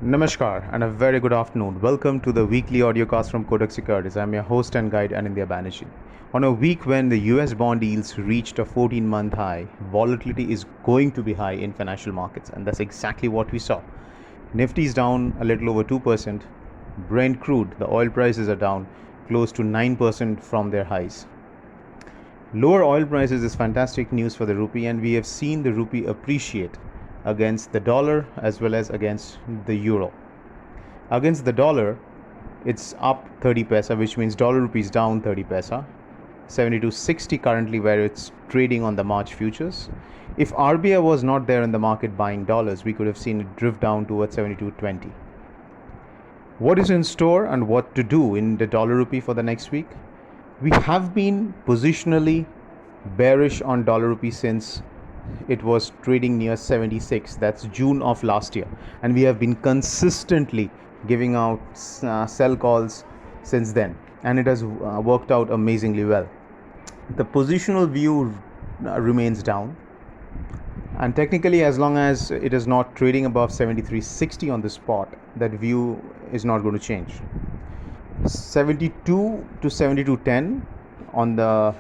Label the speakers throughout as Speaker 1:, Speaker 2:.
Speaker 1: Namaskar and a very good afternoon. Welcome to the weekly audiocast from Kotak Securities. I'm your host and guide Anindya Banerjee. On a week when the US bond yields reached a 14-month high, volatility is going to be high in financial markets, and that's exactly what we saw. Nifty is down a little over 2%. Brent crude, the oil prices are down close to 9% from their highs. Lower oil prices is fantastic news for the rupee, and we have seen the rupee appreciate against the dollar as well as against the euro. Against the dollar, it's up 30 paisa, which means dollar rupee is down 30 paisa. 72.60 currently where it's trading on the March futures. If RBI was not there in the market buying dollars, we could have seen it drift down towards 72.20. What is in store and what to do in the dollar rupee for the next week? We have been positionally bearish on dollar rupee since it was trading near 76. That's June of last year, and we have been consistently giving out sell calls since then, and it has worked out amazingly well. The positional view remains down, and technically, as long as it is not trading above 73.60 on the spot, that view is not going to change. 72 to 72.10 on the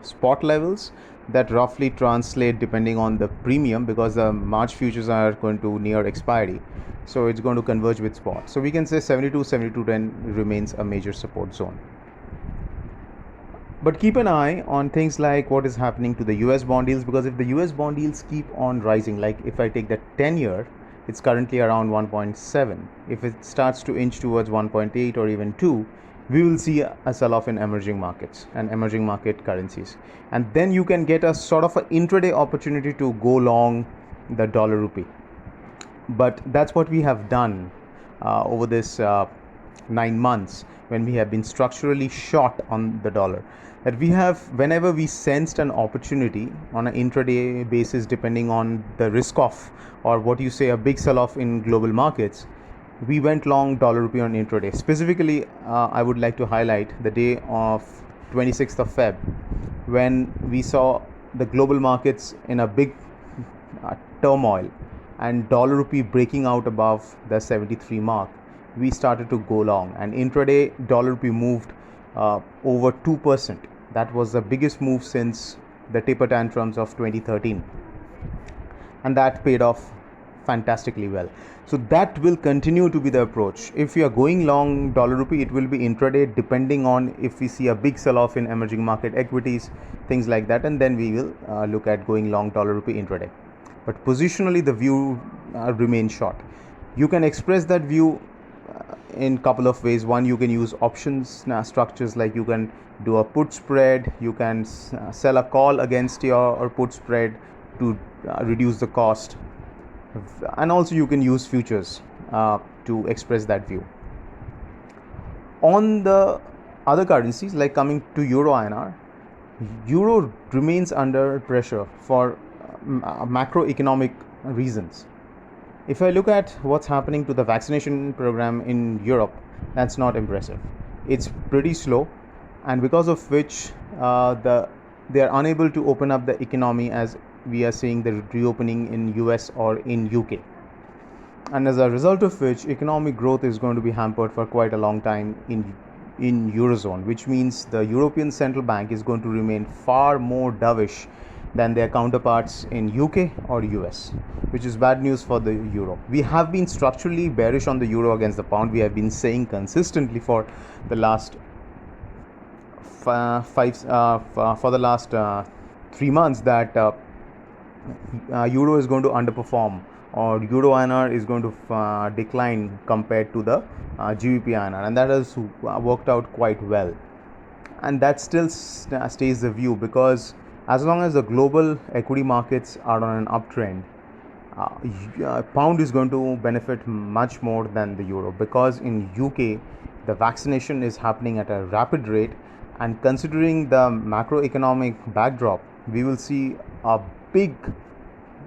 Speaker 1: spot levels, that roughly translate depending on the premium, because the March futures are going to near expiry, so it's going to converge with spot. So we can say 72.10 remains a major support zone. But keep an eye on things like what is happening to the US bond yields, because if the US bond yields keep on rising, like if I take the 10-year, it's currently around 1.7. If it starts to inch towards 1.8 or even 2, we will see a sell-off in emerging markets and emerging market currencies. And then you can get a sort of an intraday opportunity to go long the dollar rupee. But that's what we have done over this 9 months, when we have been structurally short on the dollar. That we have, whenever we sensed an opportunity on an intraday basis, depending on the risk off or what you say a big sell-off in global markets, we went long dollar rupee on intraday. Specifically, I would like to highlight the day of 26th of Feb, when we saw the global markets in a big turmoil and dollar rupee breaking out above the 73 mark. We started to go long, and intraday dollar rupee moved over 2%. That was the biggest move since the taper tantrums of 2013, and that paid off fantastically well. So that will continue to be the approach. If you are going long dollar rupee, it will be intraday, depending on if we see a big sell-off in emerging market equities, things like that, and then we will look at going long dollar rupee intraday. But positionally, the view remains short. You can express that view in couple of ways. One, you can use options structures, like you can do a put spread, you can sell a call against your put spread to reduce the cost, and also you can use futures to express that view. On the other currencies, like coming to Euro INR, Euro remains under pressure for macroeconomic reasons. If I look at what's happening to the vaccination program in Europe, that's not impressive. It's pretty slow, and because of which they are unable to open up the economy as we are seeing the reopening in US or in UK. And as a result of which, economic growth is going to be hampered for quite a long time in Eurozone, which means the European Central Bank is going to remain far more dovish than their counterparts in UK or US, which is bad news for the euro. We have been structurally bearish on the euro against the pound. We have been saying consistently for the last 3 months that euro is going to underperform, or euro INR is going to decline compared to the GBP INR, and that has worked out quite well. And that still stays the view, because as long as the global equity markets are on an uptrend, pound is going to benefit much more than the euro, because in UK the vaccination is happening at a rapid rate, and considering the macroeconomic backdrop, we will see a big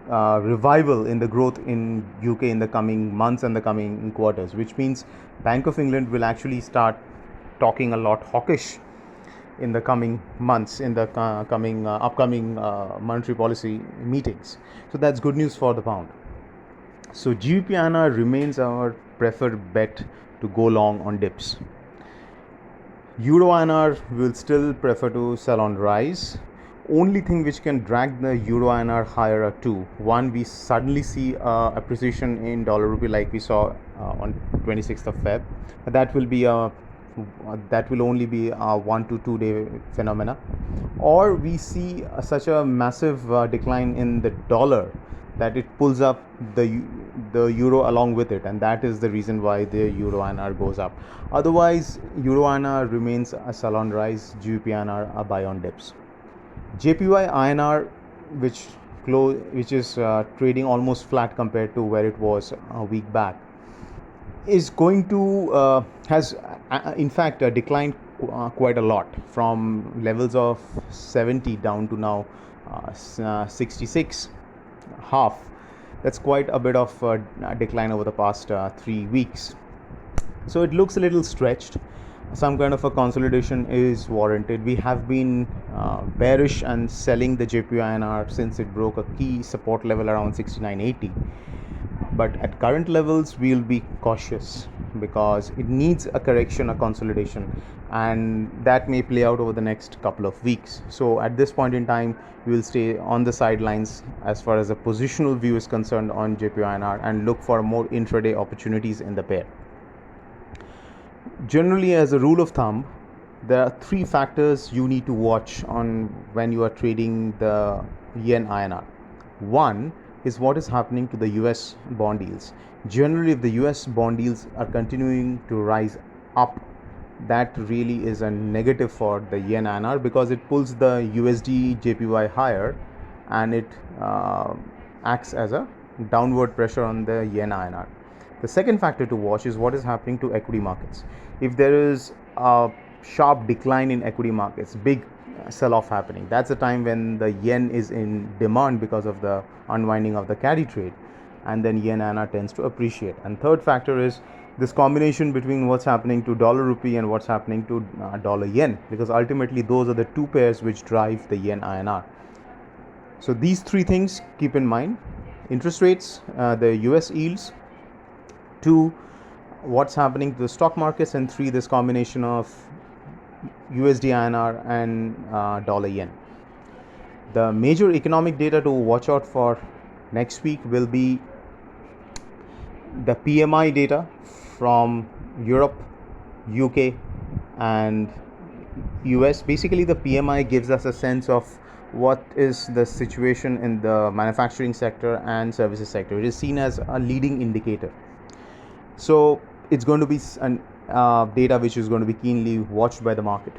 Speaker 1: revival in the growth in UK in the coming months and the coming quarters, which means Bank of England will actually start talking a lot hawkish in the coming months, in the upcoming monetary policy meetings. So that's good news for the pound. So GBP INR remains our preferred bet to go long on dips. Euro INR will still prefer to sell on rise. Only thing which can drag the Euro INR higher are two. One, we suddenly see appreciation in dollar rupee like we saw on 26th of Feb. That will only be a 1 to 2 day phenomena, or we see such a massive decline in the dollar that it pulls up the euro along with it, and that is the reason why the Euro INR goes up. Otherwise, Euro INR remains a sell on rise, GBP INR a buy on dips. JPY INR, which is trading almost flat compared to where it was a week back, is going to has in fact declined quite a lot from levels of 70 down to now 66 half. That's quite a bit of decline over the past 3 weeks. So it looks a little stretched. Some kind of a consolidation is warranted. We have been bearish and selling the JPY since it broke a key support level around 69.80. But at current levels, we'll be cautious because it needs a correction, a consolidation, and that may play out over the next couple of weeks. So at this point in time, we will stay on the sidelines as far as the positional view is concerned on JPY and look for more intraday opportunities in the pair. Generally, as a rule of thumb, there are three factors you need to watch on when you are trading the yen INR. One is what is happening to the US bond yields. Generally, if the US bond yields are continuing to rise up, that really is a negative for the yen INR because it pulls the USD JPY higher and it acts as a downward pressure on the yen INR. The second factor to watch is what is happening to equity markets. If there is a sharp decline in equity markets, big sell-off happening, that's the time when the yen is in demand because of the unwinding of the carry trade, and then yen INR tends to appreciate. And third factor is this combination between what's happening to dollar rupee and what's happening to dollar yen, because ultimately those are the two pairs which drive the yen INR. So these three things keep in mind: interest rates, the US yields, two, what's happening to the stock markets, and three, this combination of USD INR and dollar yen. The major economic data to watch out for next week will be the PMI data from Europe, UK and US. Basically, the PMI gives us a sense of what is the situation in the manufacturing sector and services sector. It is seen as a leading indicator. So it's going to be an data which is going to be keenly watched by the market.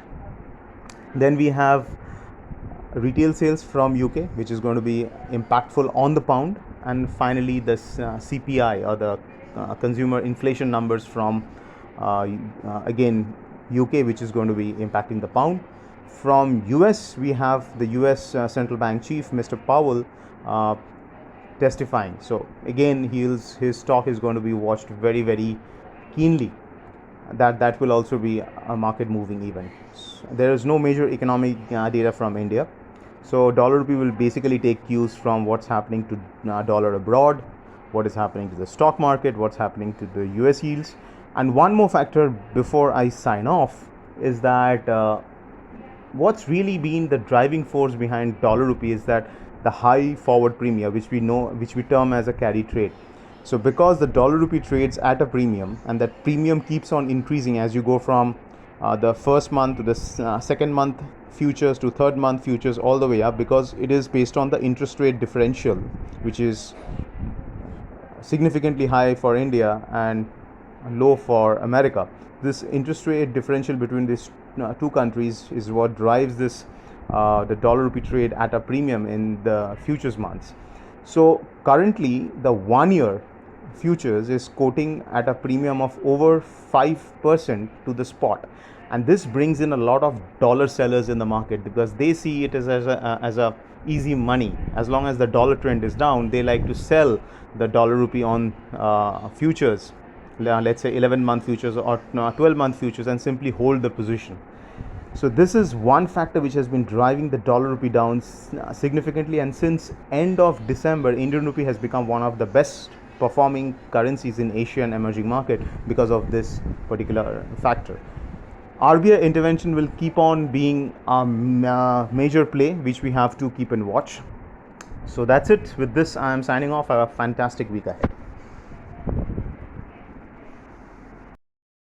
Speaker 1: Then we have retail sales from UK, which is going to be impactful on the pound. And finally, the CPI, or the consumer inflation numbers from again UK, which is going to be impacting the pound. From US, we have the US central bank chief, Mr. Powell, testifying. So again, his stock is going to be watched very, very keenly. That will also be a market moving event. There is no major economic data from India. So dollar rupee will basically take cues from what's happening to dollar abroad, what is happening to the stock market, what's happening to the US yields. And one more factor before I sign off is that what's really been the driving force behind dollar rupee is that the high forward premium, which we term as a carry trade. So because the dollar rupee trades at a premium, and that premium keeps on increasing as you go from the first month to the second month futures to third month futures all the way up, because it is based on the interest rate differential, which is significantly high for India and low for America. This interest rate differential between these two countries is what drives this the dollar rupee trade at a premium in the futures months. So currently the 1 year futures is quoting at a premium of over 5% to the spot, and this brings in a lot of dollar sellers in the market because they see it as a easy money. As long as the dollar trend is down, they like to sell the dollar rupee on futures, let's say 11-month futures or 12-month futures, and simply hold the position. So this is one factor which has been driving the dollar rupee down significantly, and since end of December, Indian rupee has become one of the best performing currencies in Asia and emerging market because of this particular factor. RBI intervention will keep on being a major play which we have to keep and watch. So that's it. With this, I am signing off. Have a fantastic week ahead.